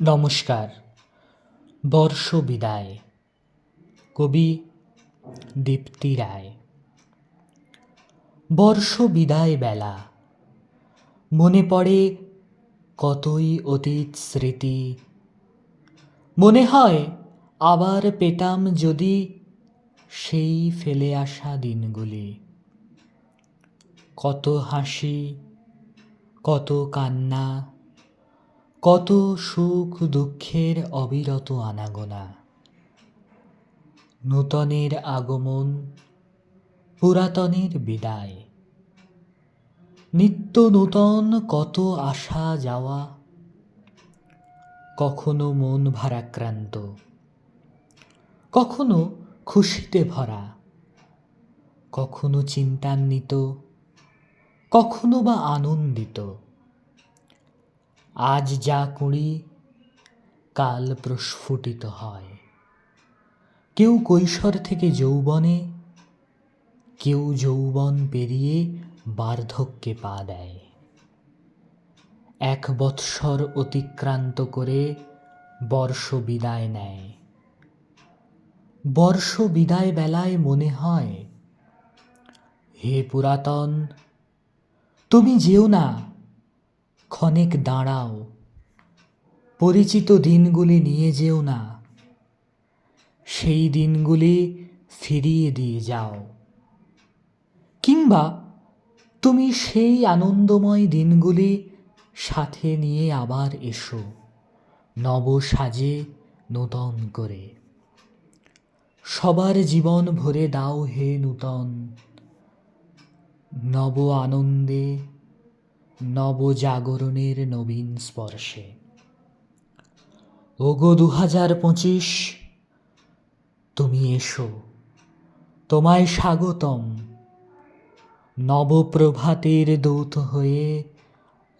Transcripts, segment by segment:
নমস্কার। বর্ষ বিদায়। কবি দীপ্তি রায়। বর্ষ বিদায় বেলা, মনে পড়ে কতই অতীত স্মৃতি। মনে হয় আবার পেতাম যদি সেই ফেলে আসা দিনগুলি। কত হাসি, কত কান্না, কত সুখ দুঃখের অবিরত আনাগোনা। নূতনের আগমন, পুরাতনের বিদায়। নিত্য নূতন কত আসা যাওয়া। কখনো মন ভারাক্রান্ত, কখনো খুশিতে ভরা, কখনো চিন্তান্বিত, কখনো বা আনন্দিত। আজ যা করি কাল প্রস্ফুটিত হয়। কেউ কৈশোর থেকে যৌবনে, কেউ যৌবন পেরিয়ে বার্ধক্যে পা দেয়। 1 বৎসর অতিক্রান্ত করে বর্ষ বিদায় নেয়। বর্ষ বিদায় বেলায় মনে হয়, হে পুরাতন, তুমি যেও না, ক্ষণেক দাঁড়াও। পরিচিত দিনগুলি নিয়ে যেও না, সেই দিনগুলি ফিরিয়ে দিয়ে যাও। কিংবা তুমি সেই আনন্দময় দিনগুলি সাথে নিয়ে আবার এসো, নব সাজে নূতন করে। সবার জীবন ভরে দাও হে নূতন, নব আনন্দে, নব জাগরণের নবীন স্পর্শে। ওগো 2025, তুমি এসো, তোমায় স্বাগতম। নবপ্রভাতের দূত হয়ে,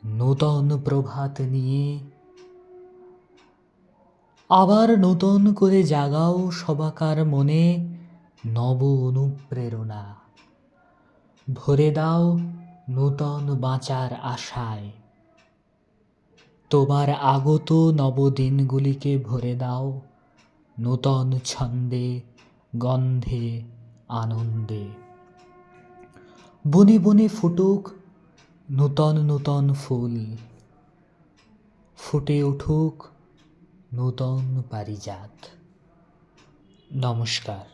নূতন প্রভাত নিয়ে। আবার নূতন করে জাগাও সবাকার মনে নব অনুপ্রেরণা। ভরে দাও নূতন বাঁচার আশায়। তোমার আগত নবদিনগুলিকে ভরে দাও নূতন ছন্দে, গন্ধে, আনন্দে। বনে বনে ফুটুক নূতন নূতন ফুল, ফুটে উঠুক নূতন পারিজাত। নমস্কার।